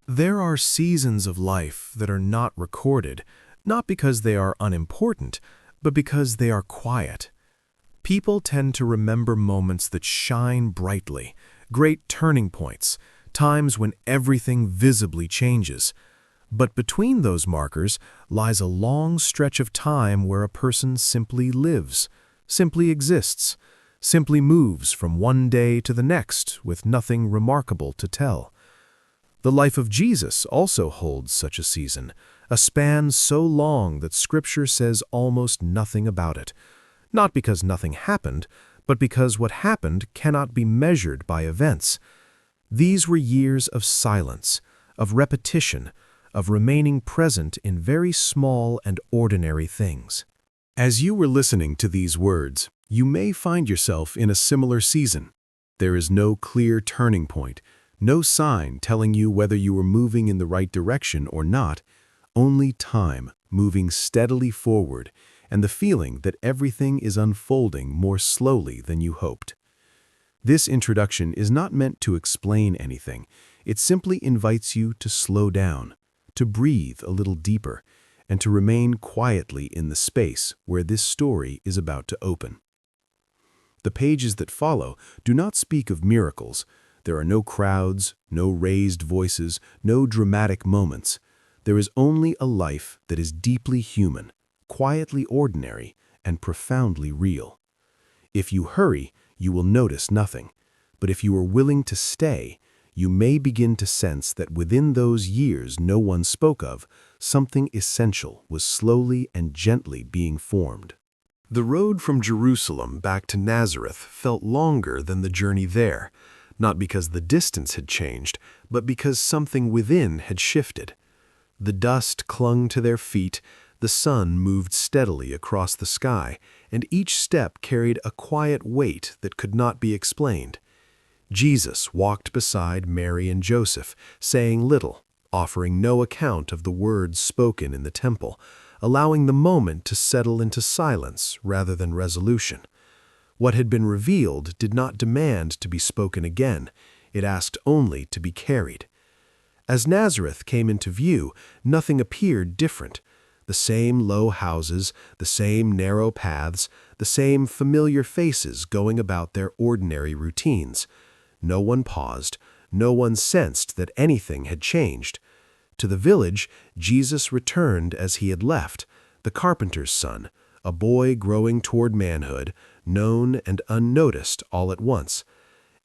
There are seasons of life that are not recorded, not because they are unimportant, but because they are quiet. People tend to remember moments that shine brightly, great turning points, times when everything visibly changes. But between those markers lies a long stretch of time where a person simply lives, simply exists, simply moves from one day to the next with nothing remarkable to tell. The life of Jesus also holds such a season, a span so long that Scripture says almost nothing about it. Not because nothing happened, but because what happened cannot be measured by events. These were years of silence, of repetition, of remaining present in very small and ordinary things. As you were listening to these words, you may find yourself in a similar season. There is no clear turning point, no sign telling you whether you are moving in the right direction or not, only time moving steadily forward and the feeling that everything is unfolding more slowly than you hoped. This introduction is not meant to explain anything. It simply invites you to slow down, to breathe a little deeper, and to remain quietly in the space where this story is about to open. The pages that follow do not speak of miracles. There are no crowds, no raised voices, no dramatic moments. There is only a life that is deeply human, quietly ordinary, and profoundly real. If you hurry, you will notice nothing. But if you are willing to stay, you may begin to sense that within those years no one spoke of, something essential was slowly and gently being formed. The road from Jerusalem back to Nazareth felt longer than the journey there, not because the distance had changed, but because something within had shifted. The dust clung to their feet, the sun moved steadily across the sky, and each step carried a quiet weight that could not be explained. Jesus walked beside Mary and Joseph, saying little, offering no account of the words spoken in the temple, allowing the moment to settle into silence rather than resolution. What had been revealed did not demand to be spoken again. It asked only to be carried. As Nazareth came into view, nothing appeared different. The same low houses, the same narrow paths, the same familiar faces going about their ordinary routines. No one paused, no one sensed that anything had changed. To the village, Jesus returned as he had left, the carpenter's son, a boy growing toward manhood, known and unnoticed all at once.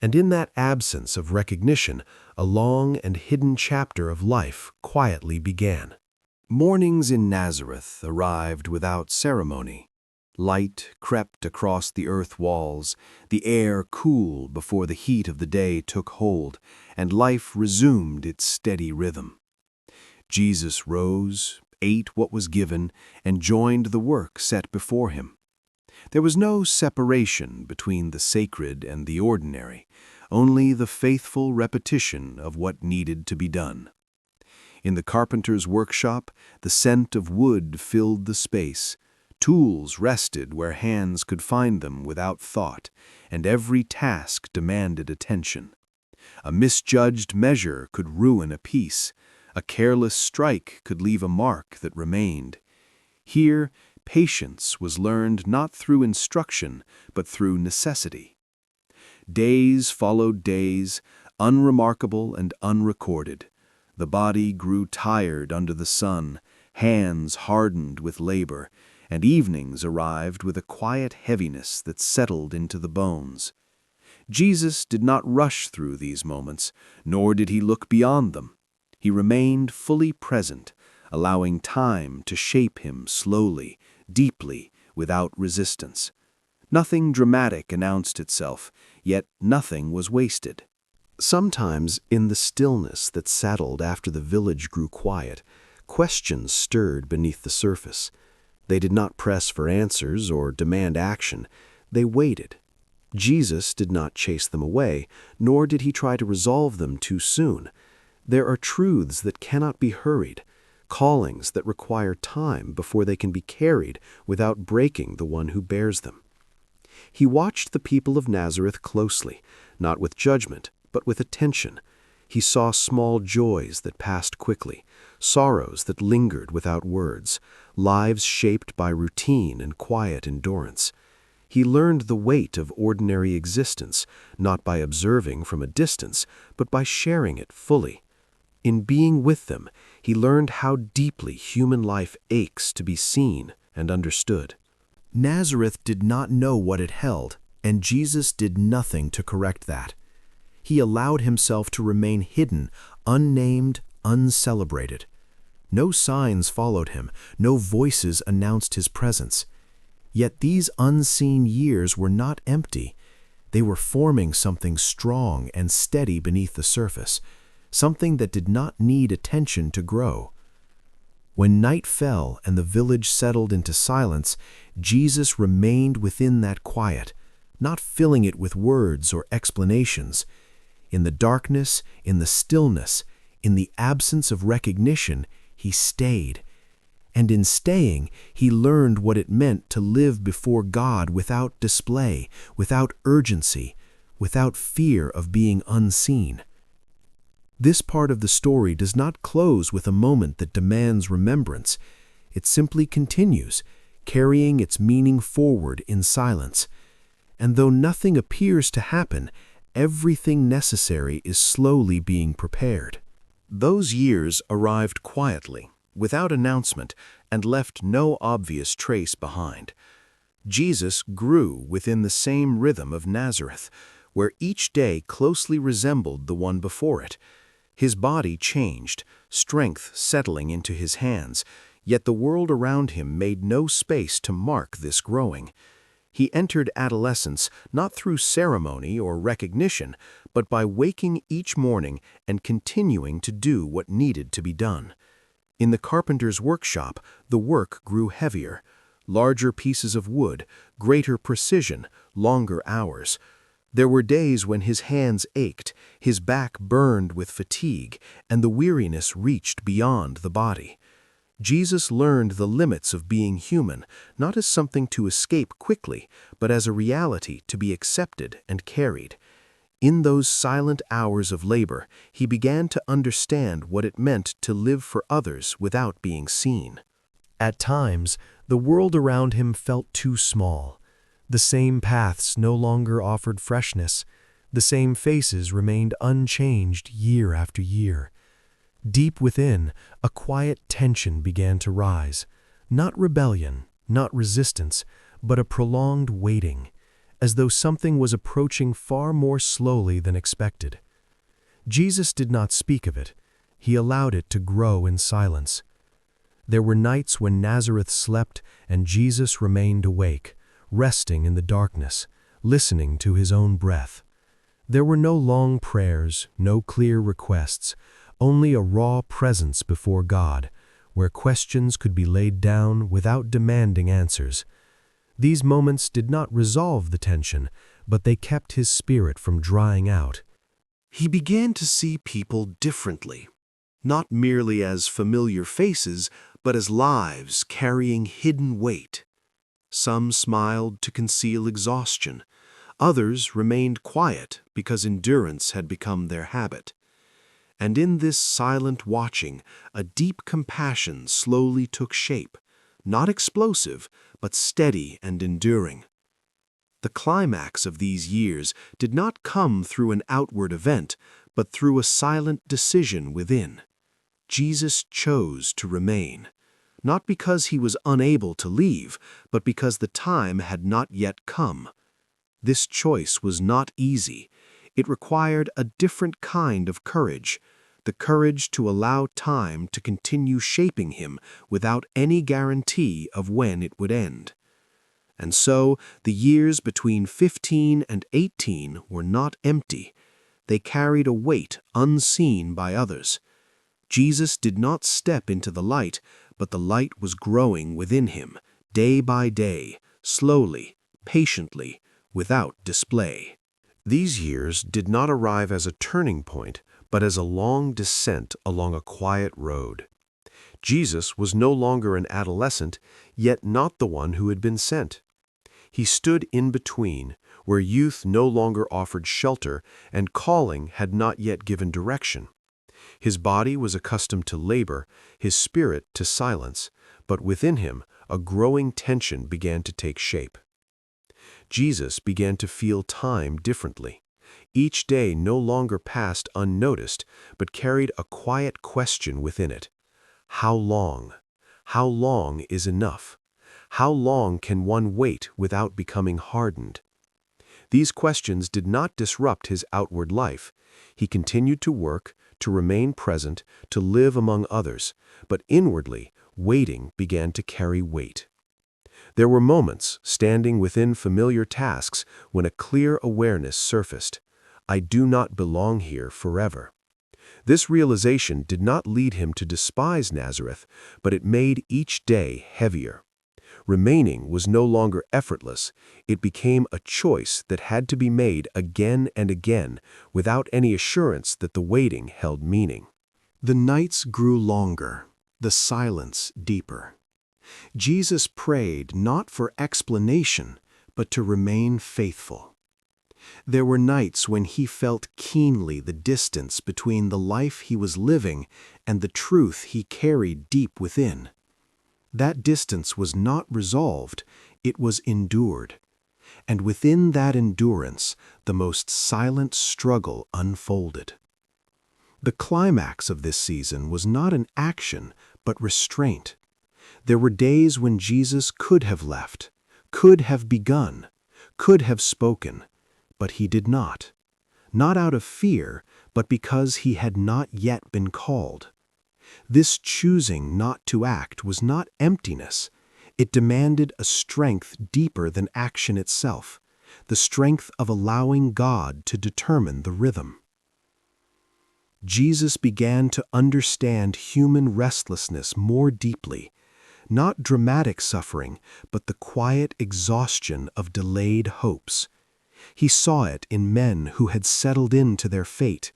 And in that absence of recognition, a long and hidden chapter of life quietly began. Mornings in Nazareth arrived without ceremony. Light crept across the earth walls, the air cooled before the heat of the day took hold, and life resumed its steady rhythm. Jesus rose, ate what was given, and joined the work set before him. There was no separation between the sacred and the ordinary, only the faithful repetition of what needed to be done. In the carpenter's workshop, the scent of wood filled the space. Tools rested where hands could find them without thought, and every task demanded attention. A misjudged measure could ruin a piece. A careless strike could leave a mark that remained. Here, patience was learned not through instruction, but through necessity. Days followed days, unremarkable and unrecorded. The body grew tired under the sun, hands hardened with labor, and evenings arrived with a quiet heaviness that settled into the bones. Jesus did not rush through these moments, nor did he look beyond them. He remained fully present, allowing time to shape him slowly, deeply, without resistance. Nothing dramatic announced itself, yet nothing was wasted. Sometimes, in the stillness that settled after the village grew quiet, questions stirred beneath the surface. They did not press for answers or demand action. They waited. Jesus did not chase them away, nor did he try to resolve them too soon. There are truths that cannot be hurried, callings that require time before they can be carried without breaking the one who bears them. He watched the people of Nazareth closely, not with judgment, but with attention. He saw small joys that passed quickly, sorrows that lingered without words, lives shaped by routine and quiet endurance. He learned the weight of ordinary existence, not by observing from a distance, but by sharing it fully. In being with them, he learned how deeply human life aches to be seen and understood. Nazareth did not know what it held, and Jesus did nothing to correct that. He allowed himself to remain hidden, unnamed, uncelebrated. No signs followed him, no voices announced his presence. Yet these unseen years were not empty. They were forming something strong and steady beneath the surface, something that did not need attention to grow. When night fell and the village settled into silence, Jesus remained within that quiet, not filling it with words or explanations. In the darkness, in the stillness, in the absence of recognition, he stayed. And in staying, he learned what it meant to live before God without display, without urgency, without fear of being unseen. This part of the story does not close with a moment that demands remembrance. It simply continues, carrying its meaning forward in silence. And though nothing appears to happen, everything necessary is slowly being prepared. Those years arrived quietly, without announcement, and left no obvious trace behind. Jesus grew within the same rhythm of Nazareth, where each day closely resembled the one before it. His body changed, strength settling into his hands, yet the world around him made no space to mark this growing. He entered adolescence not through ceremony or recognition, but by waking each morning and continuing to do what needed to be done. In the carpenter's workshop, the work grew heavier. Larger pieces of wood, greater precision, longer hours. There were days when his hands ached, his back burned with fatigue, and the weariness reached beyond the body. Jesus learned the limits of being human, not as something to escape quickly, but as a reality to be accepted and carried. In those silent hours of labor, he began to understand what it meant to live for others without being seen. At times, the world around him felt too small. The same paths no longer offered freshness. The same faces remained unchanged year after year. Deep within, a quiet tension began to rise. Not rebellion, not resistance, but a prolonged waiting, as though something was approaching far more slowly than expected. Jesus did not speak of it. He allowed it to grow in silence. There were nights when Nazareth slept and Jesus remained awake, resting in the darkness, listening to his own breath. There were no long prayers, no clear requests, only a raw presence before God, where questions could be laid down without demanding answers. These moments did not resolve the tension, but they kept his spirit from drying out. He began to see people differently, not merely as familiar faces, but as lives carrying hidden weight. Some smiled to conceal exhaustion. Others remained quiet because endurance had become their habit. And in this silent watching, a deep compassion slowly took shape, not explosive, but steady and enduring. The climax of these years did not come through an outward event, but through a silent decision within. Jesus chose to remain, not because he was unable to leave, but because the time had not yet come. This choice was not easy. It required a different kind of courage, the courage to allow time to continue shaping him without any guarantee of when it would end. And so, the years between 15 and 18 were not empty. They carried a weight unseen by others. Jesus did not step into the light, but the light was growing within him, day by day, slowly, patiently, without display. These years did not arrive as a turning point, but as a long descent along a quiet road. Jesus was no longer an adolescent, yet not the one who had been sent. He stood in between, where youth no longer offered shelter and calling had not yet given direction. His body was accustomed to labor, his spirit to silence, but within him a growing tension began to take shape. Jesus began to feel time differently. Each day no longer passed unnoticed, but carried a quiet question within it. How long? How long is enough? How long can one wait without becoming hardened? These questions did not disrupt his outward life. He continued to work, to remain present, to live among others, but inwardly, waiting began to carry weight. There were moments, standing within familiar tasks, when a clear awareness surfaced. I do not belong here forever. This realization did not lead him to despise Nazareth, but it made each day heavier. Remaining was no longer effortless. It became a choice that had to be made again and again, without any assurance that the waiting held meaning. The nights grew longer, the silence deeper. Jesus prayed not for explanation, but to remain faithful. There were nights when he felt keenly the distance between the life he was living and the truth he carried deep within. That distance was not resolved, it was endured. And within that endurance, the most silent struggle unfolded. The climax of this season was not an action, but restraint. There were days when Jesus could have left, could have begun, could have spoken, but he did not. Not out of fear, but because he had not yet been called. This choosing not to act was not emptiness. It demanded a strength deeper than action itself, the strength of allowing God to determine the rhythm. Jesus began to understand human restlessness more deeply, not dramatic suffering, but the quiet exhaustion of delayed hopes. He saw it in men who had settled into their fate,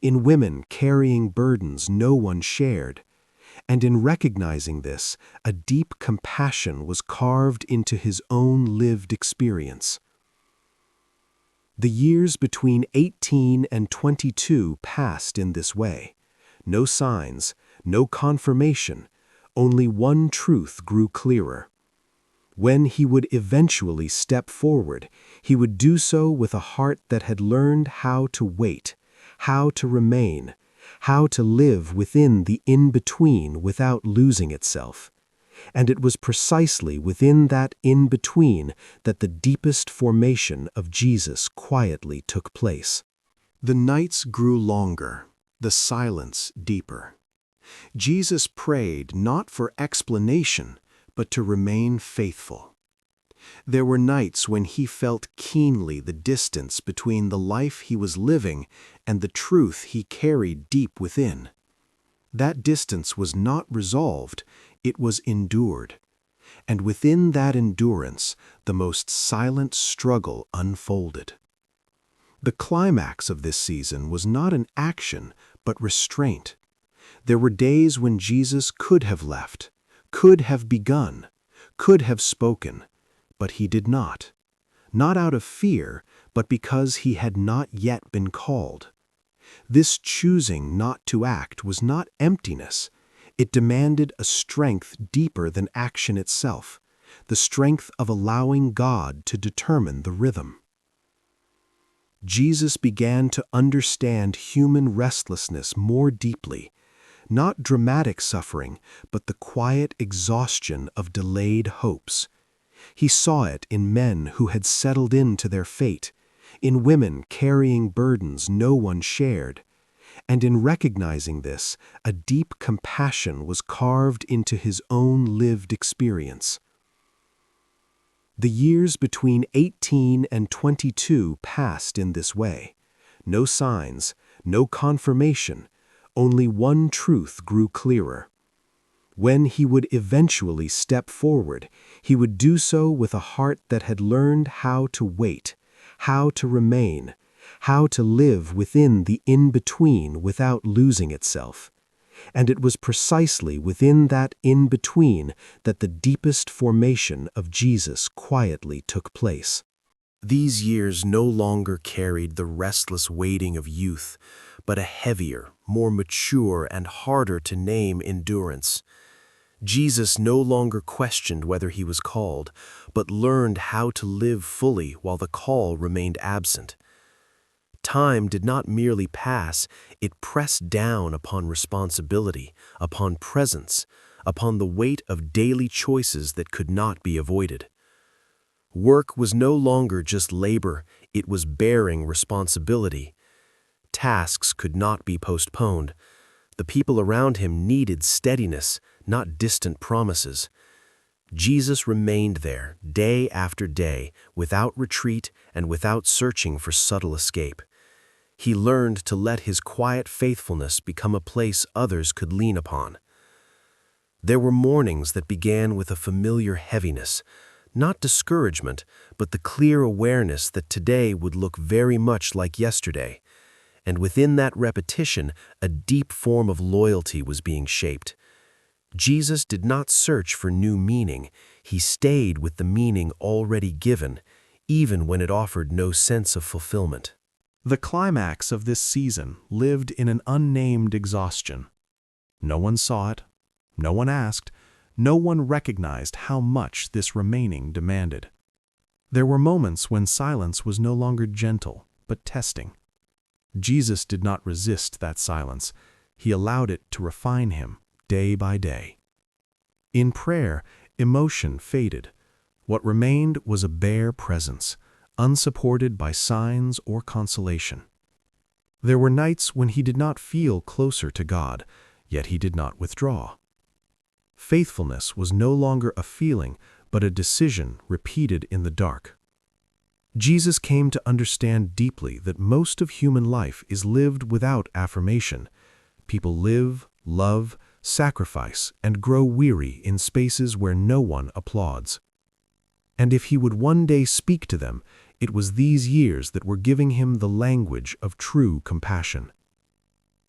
in women carrying burdens no one shared. And in recognizing this, a deep compassion was carved into his own lived experience. The years between 18 and 22 passed in this way. No signs, no confirmation, only one truth grew clearer. When he would eventually step forward, he would do so with a heart that had learned how to wait, how to remain, how to live within the in-between without losing itself. And it was precisely within that in-between that the deepest formation of Jesus quietly took place. The nights grew longer, the silence deeper. Jesus prayed not for explanation, but to remain faithful. There were nights when he felt keenly the distance between the life he was living and the truth he carried deep within. That distance was not resolved, it was endured. And within that endurance, the most silent struggle unfolded. The climax of this season was not an action, but restraint. There were days when Jesus could have left, could have begun, could have spoken, but he did not. Not out of fear, but because he had not yet been called. This choosing not to act was not emptiness. It demanded a strength deeper than action itself, the strength of allowing God to determine the rhythm. Jesus began to understand human restlessness more deeply, not dramatic suffering, but the quiet exhaustion of delayed hopes. He saw it in men who had settled into their fate, in women carrying burdens no one shared. And in recognizing this, a deep compassion was carved into his own lived experience. The years between 18 and 22 passed in this way. No signs, no confirmation, only one truth grew clearer. When he would eventually step forward, he would do so with a heart that had learned how to wait, how to remain, how to live within the in-between without losing itself. And it was precisely within that in-between that the deepest formation of Jesus quietly took place. These years no longer carried the restless waiting of youth, but a heavier, more mature, and harder to name endurance. Jesus no longer questioned whether he was called, but learned how to live fully while the call remained absent. Time did not merely pass, it pressed down upon responsibility, upon presence, upon the weight of daily choices that could not be avoided. Work was no longer just labor, it was bearing responsibility. Tasks could not be postponed. The people around him needed steadiness, not distant promises. Jesus remained there, day after day, without retreat and without searching for subtle escape. He learned to let his quiet faithfulness become a place others could lean upon. There were mornings that began with a familiar heaviness, not discouragement, but the clear awareness that today would look very much like yesterday. And within that repetition, a deep form of loyalty was being shaped. Jesus did not search for new meaning, he stayed with the meaning already given, even when it offered no sense of fulfillment. The climax of this season lived in an unnamed exhaustion. No one saw it, no one asked, no one recognized how much this remaining demanded. There were moments when silence was no longer gentle, but testing. Jesus did not resist that silence. He allowed it to refine him day by day. In prayer, emotion faded. What remained was a bare presence, unsupported by signs or consolation. There were nights when he did not feel closer to God, yet he did not withdraw. Faithfulness was no longer a feeling, but a decision repeated in the dark. Jesus came to understand deeply that most of human life is lived without affirmation. People live, love, sacrifice, and grow weary in spaces where no one applauds. And if he would one day speak to them, it was these years that were giving him the language of true compassion.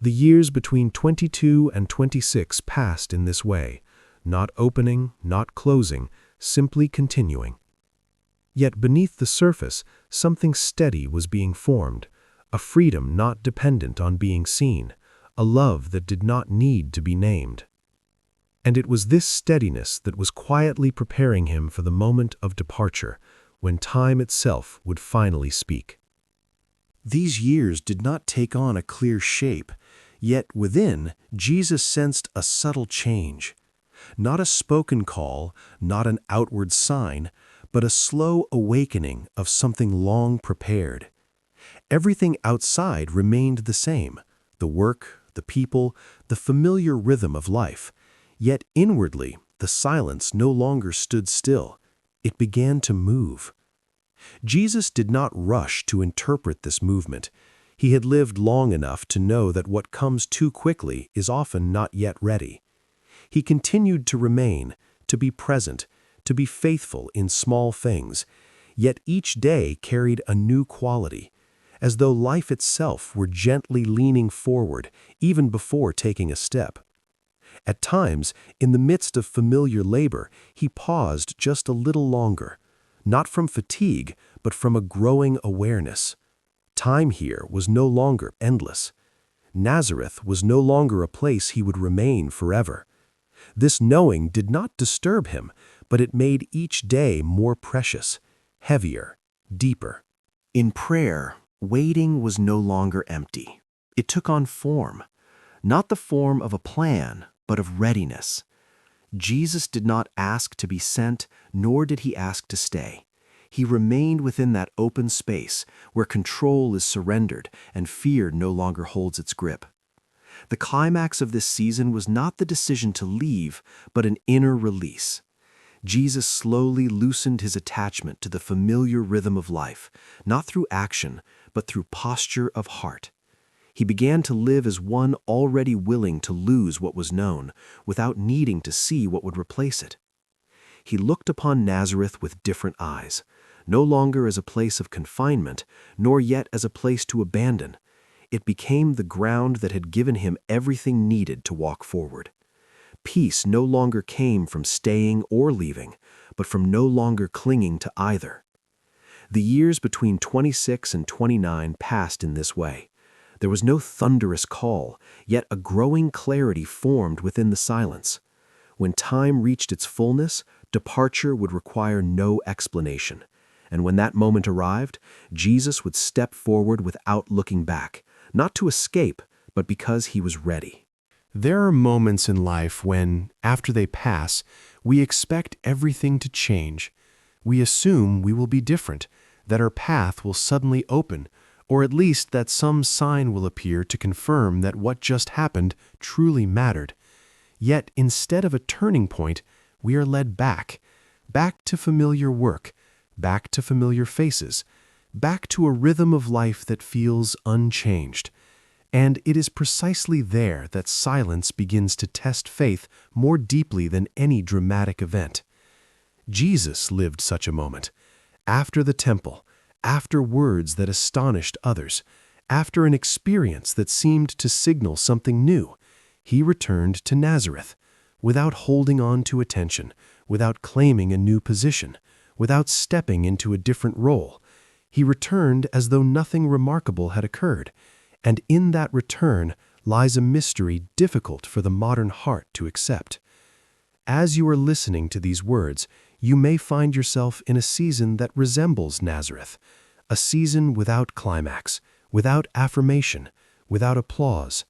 The years between 22 and 26 passed in this way, not opening, not closing, simply continuing. Yet beneath the surface, something steady was being formed, a freedom not dependent on being seen, a love that did not need to be named. And it was this steadiness that was quietly preparing him for the moment of departure, when time itself would finally speak. These years did not take on a clear shape, yet within, Jesus sensed a subtle change. Not a spoken call, not an outward sign, but a slow awakening of something long prepared. Everything outside remained the same, the work, the people, the familiar rhythm of life. Yet inwardly, the silence no longer stood still. It began to move. Jesus did not rush to interpret this movement. He had lived long enough to know that what comes too quickly is often not yet ready. He continued to remain, to be present, to be faithful in small things, yet each day carried a new quality, as though life itself were gently leaning forward even before taking a step. At times, in the midst of familiar labor, he paused just a little longer, not from fatigue, but from a growing awareness. Time here was no longer endless. Nazareth was no longer a place he would remain forever. This knowing did not disturb him, but it made each day more precious, heavier, deeper. In prayer, waiting was no longer empty. It took on form, not the form of a plan, but of readiness. Jesus did not ask to be sent, nor did he ask to stay. He remained within that open space where control is surrendered and fear no longer holds its grip. The climax of this season was not the decision to leave, but an inner release. Jesus slowly loosened his attachment to the familiar rhythm of life, not through action, but through posture of heart. He began to live as one already willing to lose what was known, without needing to see what would replace it. He looked upon Nazareth with different eyes, no longer as a place of confinement, nor yet as a place to abandon. It became the ground that had given him everything needed to walk forward. Peace no longer came from staying or leaving, but from no longer clinging to either. The years between 26 and 29 passed in this way. There was no thunderous call, yet a growing clarity formed within the silence. When time reached its fullness, departure would require no explanation. And when that moment arrived, Jesus would step forward without looking back, not to escape, but because he was ready. There are moments in life when, after they pass, we expect everything to change. We assume we will be different, that our path will suddenly open, or at least that some sign will appear to confirm that what just happened truly mattered. Yet, instead of a turning point, we are led back to familiar work, back to familiar faces, back to a rhythm of life that feels unchanged. And it is precisely there that silence begins to test faith more deeply than any dramatic event. Jesus lived such a moment. After the temple, after words that astonished others, after an experience that seemed to signal something new, he returned to Nazareth, without holding on to attention, without claiming a new position, without stepping into a different role. He returned as though nothing remarkable had occurred, and in that return lies a mystery difficult for the modern heart to accept. As you are listening to these words, you may find yourself in a season that resembles Nazareth, a season without climax, without affirmation, without applause.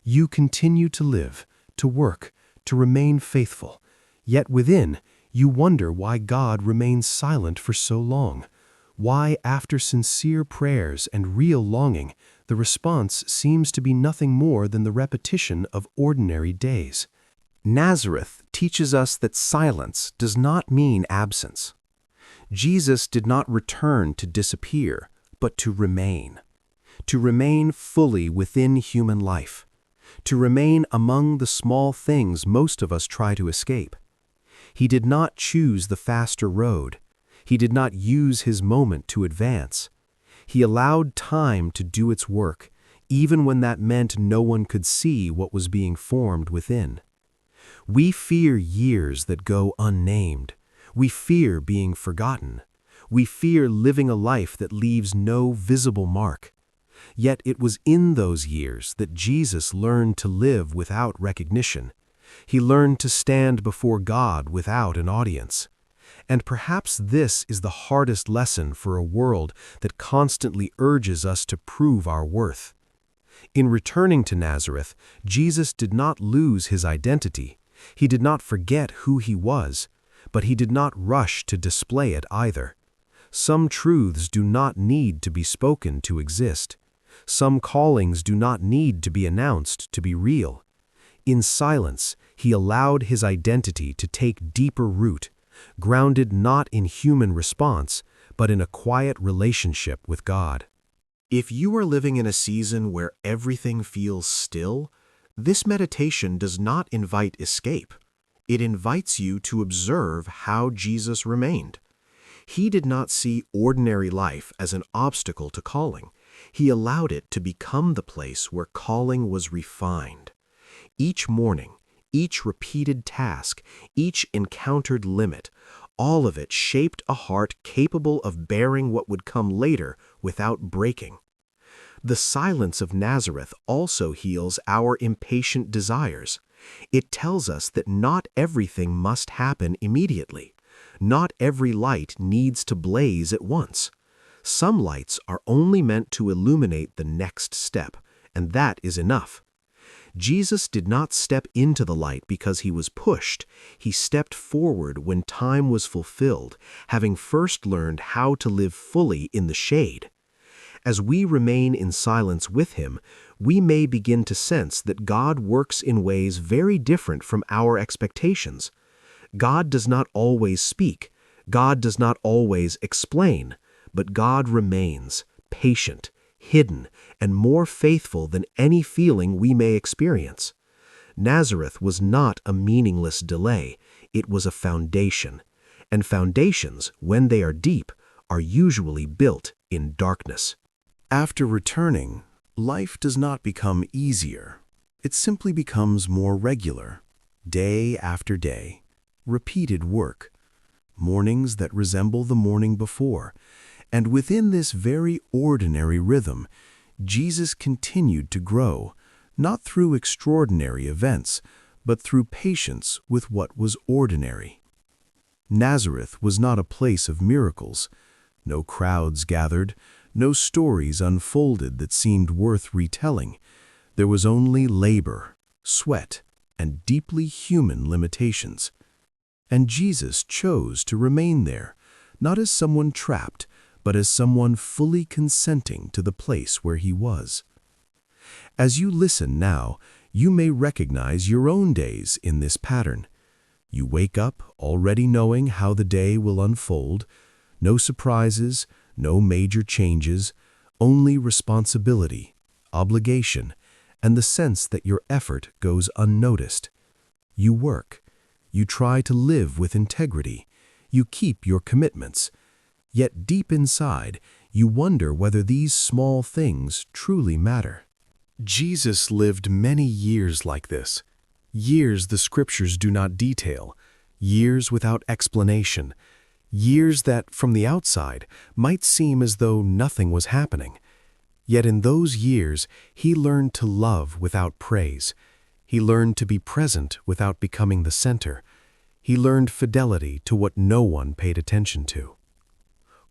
You continue to live, to work, to remain faithful, yet within, you wonder why God remains silent for so long, why after sincere prayers and real longing, the response seems to be nothing more than the repetition of ordinary days. Nazareth teaches us that silence does not mean absence. Jesus did not return to disappear, but to remain fully within human life, to remain among the small things most of us try to escape. He did not choose the faster road. He did not use his moment to advance. He allowed time to do its work, even when that meant no one could see what was being formed within. We fear years that go unnamed. We fear being forgotten. We fear living a life that leaves no visible mark. Yet it was in those years that Jesus learned to live without recognition. He learned to stand before God without an audience. And perhaps this is the hardest lesson for a world that constantly urges us to prove our worth. In returning to Nazareth, Jesus did not lose his identity. He did not forget who he was, but he did not rush to display it either. Some truths do not need to be spoken to exist. Some callings do not need to be announced to be real. In silence, he allowed his identity to take deeper root, grounded not in human response, but in a quiet relationship with God. If you are living in a season where everything feels still, this meditation does not invite escape. It invites you to observe how Jesus remained. He did not see ordinary life as an obstacle to calling. He allowed it to become the place where calling was refined. Each morning, each repeated task, each encountered limit, all of it shaped a heart capable of bearing what would come later without breaking. The silence of Nazareth also heals our impatient desires. It tells us that not everything must happen immediately. Not every light needs to blaze at once. Some lights are only meant to illuminate the next step, and that is enough. Jesus did not step into the light because he was pushed. He stepped forward when time was fulfilled, having first learned how to live fully in the shade. As we remain in silence with him, we may begin to sense that God works in ways very different from our expectations. God does not always speak. God does not always explain, but God remains patient, hidden, and more faithful than any feeling we may experience. Nazareth was not a meaningless delay. It was a foundation. And foundations, when they are deep, are usually built in darkness. After returning, Life does not become easier. It simply becomes more regular, day after day, repeated work, mornings that resemble the morning before. And within this very ordinary rhythm, Jesus continued to grow, not through extraordinary events, but through patience with what was ordinary. Nazareth was not a place of miracles. No crowds gathered, no stories unfolded that seemed worth retelling. There was only labor, sweat, and deeply human limitations. And Jesus chose to remain there, not as someone trapped, but as someone fully consenting to the place where he was. As you listen now, you may recognize your own days in this pattern. You wake up already knowing how the day will unfold. No surprises, no major changes, only responsibility, obligation, and the sense that your effort goes unnoticed. You work. You try to live with integrity. You keep your commitments. Yet deep inside, you wonder whether these small things truly matter. Jesus lived many years like this, years the scriptures do not detail, years without explanation, years that, from the outside, might seem as though nothing was happening. Yet in those years, he learned to love without praise. He learned to be present without becoming the center. He learned fidelity to what no one paid attention to.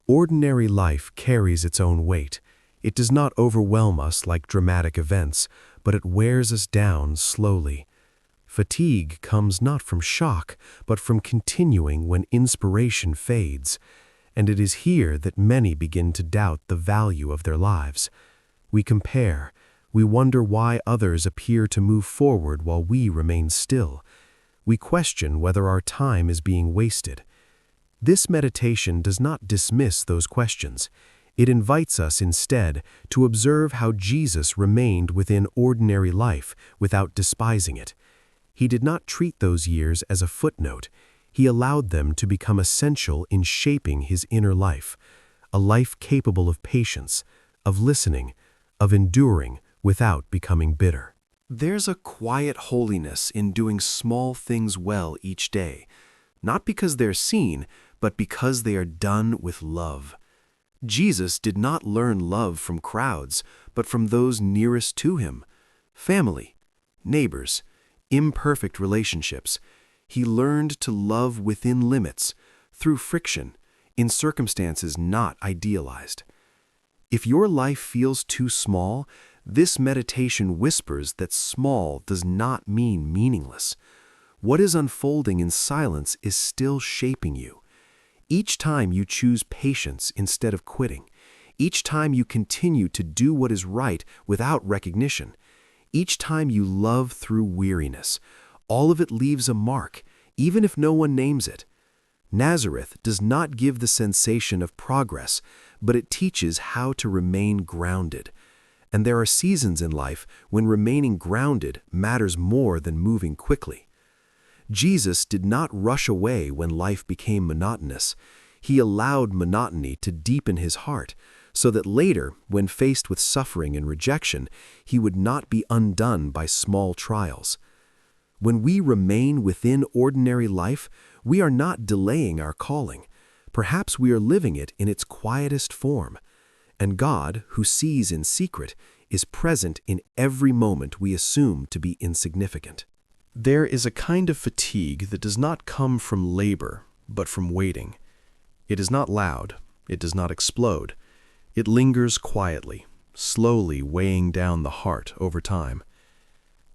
Ordinary life carries its own weight. It does not overwhelm us like dramatic events, but it wears us down slowly. Fatigue comes not from shock, but from continuing when inspiration fades. And it is here that many begin to doubt the value of their lives. We compare. We wonder why others appear to move forward while we remain still. We question whether our time is being wasted. This meditation does not dismiss those questions. It invites us instead to observe how Jesus remained within ordinary life without despising it. He did not treat those years as a footnote. He allowed them to become essential in shaping his inner life, a life capable of patience, of listening, of enduring without becoming bitter. There's a quiet holiness in doing small things well each day, not because they're seen, but because they are done with love. Jesus did not learn love from crowds, but from those nearest to him. Family, neighbors, imperfect relationships. He learned to love within limits, through friction, in circumstances not idealized. If your life feels too small, this meditation whispers that small does not mean meaningless. What is unfolding in silence is still shaping you. Each time you choose patience instead of quitting, each time you continue to do what is right without recognition, each time you love through weariness, all of it leaves a mark, even if no one names it. Nazareth does not give the sensation of progress, but it teaches how to remain grounded. And there are seasons in life when remaining grounded matters more than moving quickly. Jesus did not rush away when life became monotonous. He allowed monotony to deepen his heart, so that later, when faced with suffering and rejection, he would not be undone by small trials. When we remain within ordinary life, we are not delaying our calling. Perhaps we are living it in its quietest form. And God, who sees in secret, is present in every moment we assume to be insignificant. There is a kind of fatigue that does not come from labor, but from waiting. It is not loud. It does not explode. It lingers quietly, slowly weighing down the heart over time.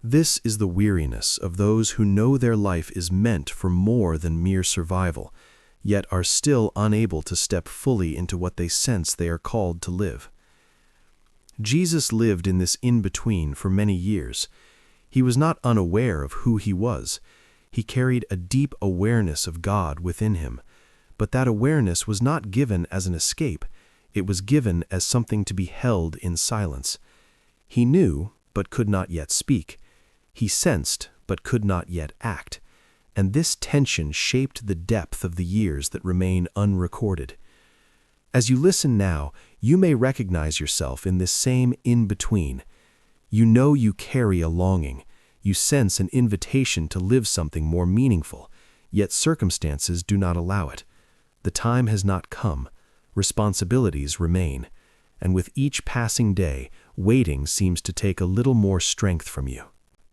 This is the weariness of those who know their life is meant for more than mere survival, yet are still unable to step fully into what they sense they are called to live. Jesus lived in this in-between for many years. He was not unaware of who he was. He carried a deep awareness of God within him, but that awareness was not given as an escape. It was given as something to be held in silence. He knew, but could not yet speak. He sensed, but could not yet act. And this tension shaped the depth of the years that remain unrecorded. As you listen now, you may recognize yourself in this same in-between. You know you carry a longing. You sense an invitation to live something more meaningful, yet circumstances do not allow it. The time has not come. Responsibilities remain. And with each passing day, waiting seems to take a little more strength from you.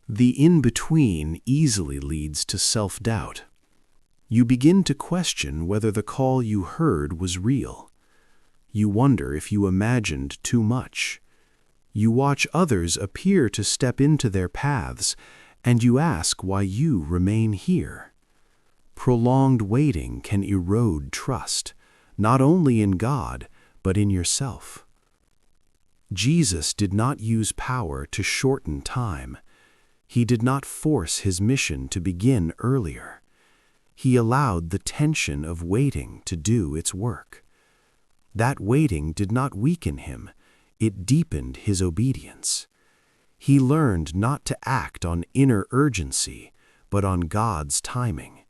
The in-between easily leads to self-doubt. You begin to question whether the call you heard was real. You wonder if you imagined too much. You watch others appear to step into their paths, and you ask why you remain here. Prolonged waiting can erode trust, not only in God, but in yourself. Jesus did not use power to shorten time. He did not force his mission to begin earlier. He allowed the tension of waiting to do its work. That waiting did not weaken him, it deepened his obedience. He learned not to act on inner urgency, but on God's timing.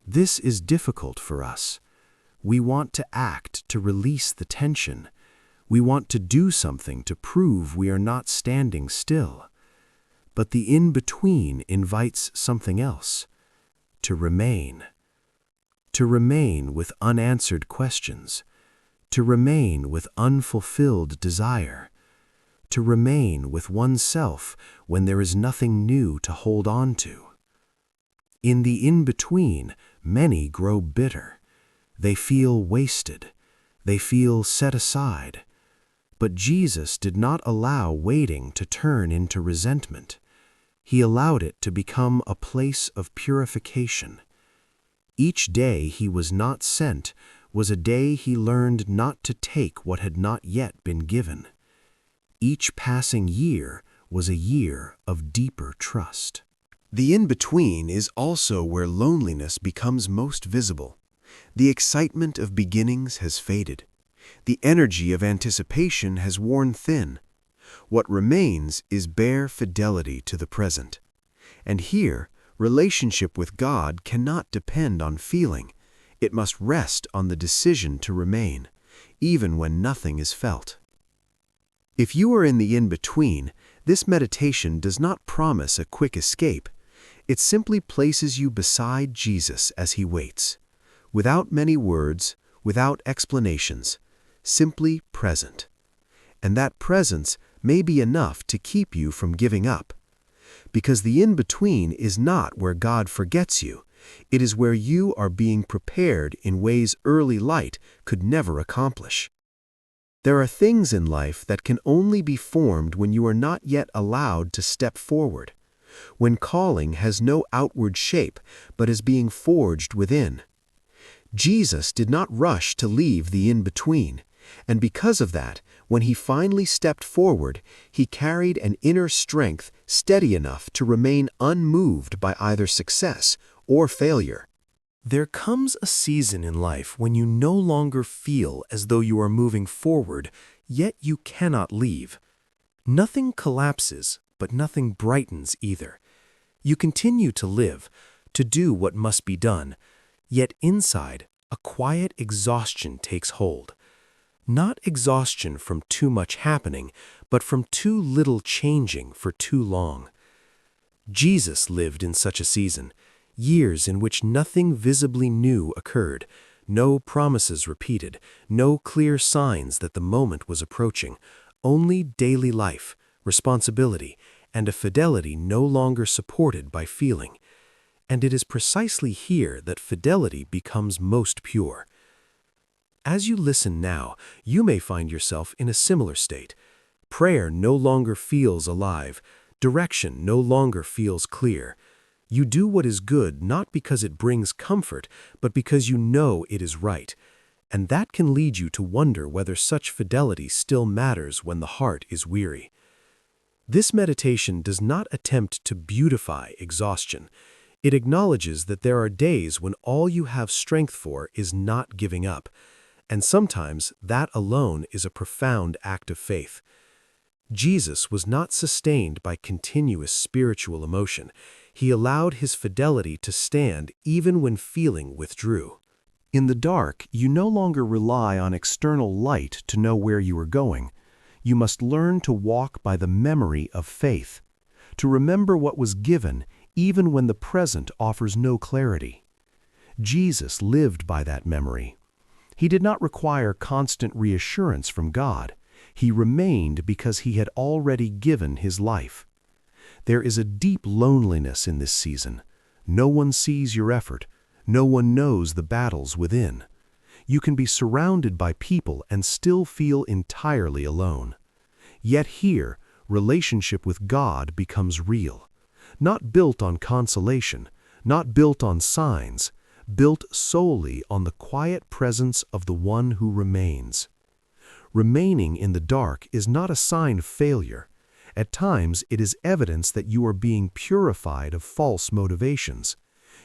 This is difficult for us. We want to act to release the tension. We want to do something to prove we are not standing still. But the in-between invites something else. To remain. To remain with unanswered questions. To remain with unfulfilled desire. To remain with oneself when there is nothing new to hold on to. In the in-between, many grow bitter. They feel wasted. They feel set aside. But Jesus did not allow waiting to turn into resentment. He allowed it to become a place of purification. Each day he was not sent was a day he learned not to take what had not yet been given. Each passing year was a year of deeper trust. The in-between is also where loneliness becomes most visible. The excitement of beginnings has faded. The energy of anticipation has worn thin. What remains is bare fidelity to the present. And here, relationship with God cannot depend on feeling. It must rest on the decision to remain, even when nothing is felt. If you are in the in-between, this meditation does not promise a quick escape. It simply places you beside Jesus as he waits, without many words, without explanations, simply present. And that presence may be enough to keep you from giving up. Because the in-between is not where God forgets you. It is where you are being prepared in ways early light could never accomplish. There are things in life that can only be formed when you are not yet allowed to step forward, when calling has no outward shape but is being forged within. Jesus did not rush to leave the in-between, and because of that, when he finally stepped forward, he carried an inner strength steady enough to remain unmoved by either success or failure. There comes a season in life when you no longer feel as though you are moving forward, yet you cannot leave. Nothing collapses, but nothing brightens either. You continue to live, to do what must be done, yet inside, a quiet exhaustion takes hold. Not exhaustion from too much happening, but from too little changing for too long. Jesus lived in such a season. Years in which nothing visibly new occurred, no promises repeated, no clear signs that the moment was approaching, only daily life, responsibility, and a fidelity no longer supported by feeling. And it is precisely here that fidelity becomes most pure. As you listen now, you may find yourself in a similar state. Prayer no longer feels alive, direction no longer feels clear. You do what is good not because it brings comfort, but because you know it is right. And that can lead you to wonder whether such fidelity still matters when the heart is weary. This meditation does not attempt to beautify exhaustion. It acknowledges that there are days when all you have strength for is not giving up. And sometimes that alone is a profound act of faith. Jesus was not sustained by continuous spiritual emotion. He allowed his fidelity to stand even when feeling withdrew. In the dark, you no longer rely on external light to know where you are going. You must learn to walk by the memory of faith, to remember what was given even when the present offers no clarity. Jesus lived by that memory. He did not require constant reassurance from God. He remained because he had already given his life. There is a deep loneliness in this season. No one sees your effort. No one knows the battles within. You can be surrounded by people and still feel entirely alone. Yet here, relationship with God becomes real. Not built on consolation, not built on signs, built solely on the quiet presence of the one who remains. Remaining in the dark is not a sign of failure. At times, it is evidence that you are being purified of false motivations.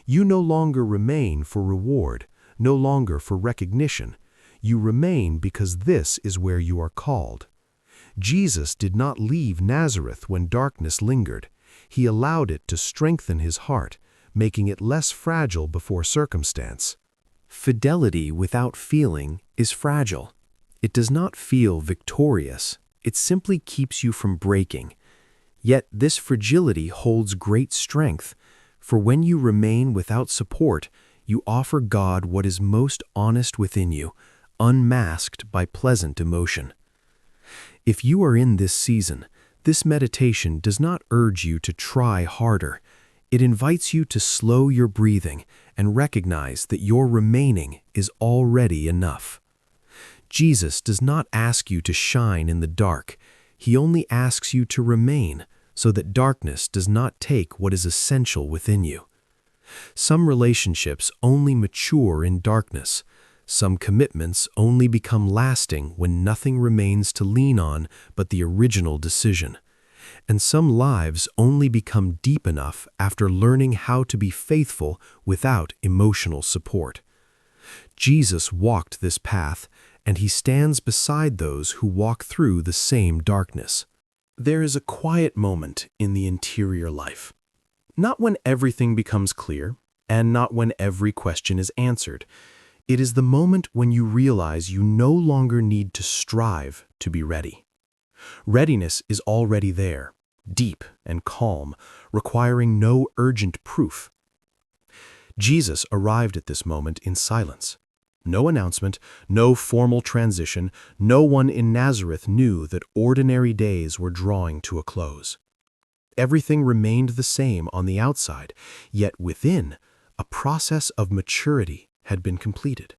You no longer remain for reward, no longer for recognition. You remain because this is where you are called. Jesus did not leave Nazareth when darkness lingered. He allowed it to strengthen his heart, making it less fragile before circumstance. Fidelity without feeling is fragile. It does not feel victorious. It simply keeps you from breaking. Yet this fragility holds great strength, for when you remain without support, you offer God what is most honest within you, unmasked by pleasant emotion. If you are in this season, this meditation does not urge you to try harder. It invites you to slow your breathing and recognize that your remaining is already enough. Jesus does not ask you to shine in the dark. He only asks you to remain, so that darkness does not take what is essential within you. Some relationships only mature in darkness. Some commitments only become lasting when nothing remains to lean on but the original decision. And some lives only become deep enough after learning how to be faithful without emotional support. Jesus walked this path, and he stands beside those who walk through the same darkness. There is a quiet moment in the interior life. Not when everything becomes clear, and not when every question is answered. It is the moment when you realize you no longer need to strive to be ready. Readiness is already there, deep and calm, requiring no urgent proof. Jesus arrived at this moment in silence. No announcement, no formal transition, no one in Nazareth knew that ordinary days were drawing to a close. Everything remained the same on the outside, yet within, a process of maturity had been completed.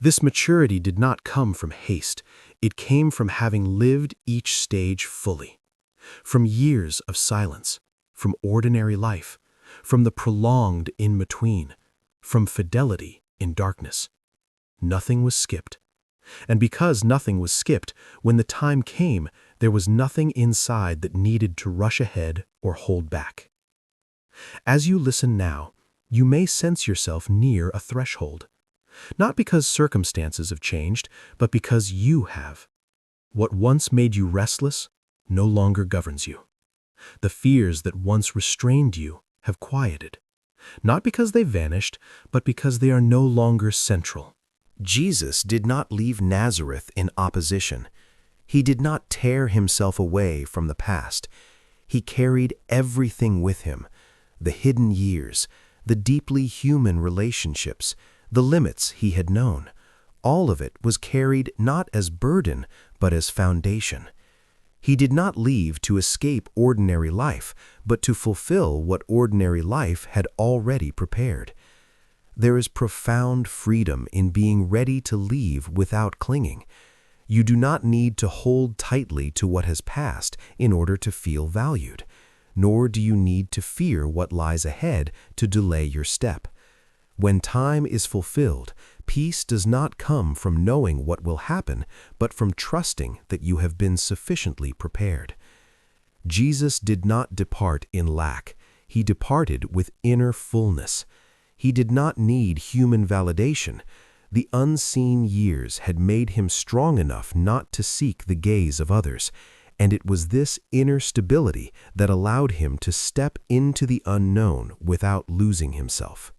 This maturity did not come from haste. It came from having lived each stage fully, from years of silence, from ordinary life, from the prolonged in-between, from fidelity in darkness. Nothing was skipped. And because nothing was skipped, when the time came, there was nothing inside that needed to rush ahead or hold back. As you listen now, you may sense yourself near a threshold. Not because circumstances have changed, but because you have. What once made you restless no longer governs you. The fears that once restrained you have quieted. Not because they vanished, but because they are no longer central. Jesus did not leave Nazareth in opposition. He did not tear himself away from the past. He carried everything with him, the hidden years, the deeply human relationships, the limits he had known. All of it was carried not as burden, but as foundation. He did not leave to escape ordinary life, but to fulfill what ordinary life had already prepared. There is profound freedom in being ready to leave without clinging. You do not need to hold tightly to what has passed in order to feel valued, nor do you need to fear what lies ahead to delay your step. When time is fulfilled, peace does not come from knowing what will happen, but from trusting that you have been sufficiently prepared. Jesus did not depart in lack. He departed with inner fullness. He did not need human validation. The unseen years had made him strong enough not to seek the gaze of others, and it was this inner stability that allowed him to step into the unknown without losing himself.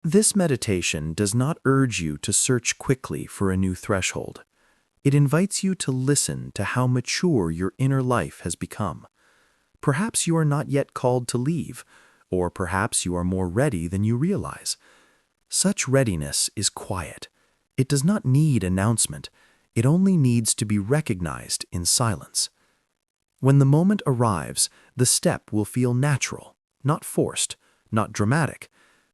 This meditation does not urge you to search quickly for a new threshold. It invites you to listen to how mature your inner life has become. Perhaps you are not yet called to leave, or perhaps you are more ready than you realize. Such readiness is quiet. It does not need announcement. It only needs to be recognized in silence. When the moment arrives, the step will feel natural, not forced, not dramatic,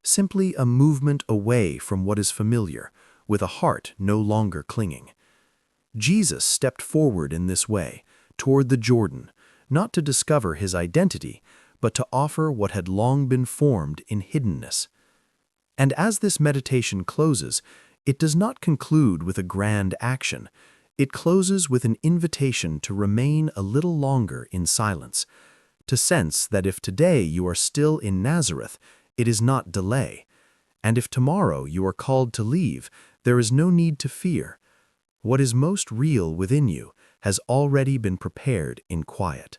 simply a movement away from what is familiar, with a heart no longer clinging. Jesus stepped forward in this way, toward the Jordan, not to discover his identity, but to offer what had long been formed in hiddenness. And as this meditation closes, it does not conclude with a grand action. It closes with an invitation to remain a little longer in silence, to sense that if today you are still in Nazareth, it is not delay, and if tomorrow you are called to leave, there is no need to fear. What is most real within you has already been prepared in quiet.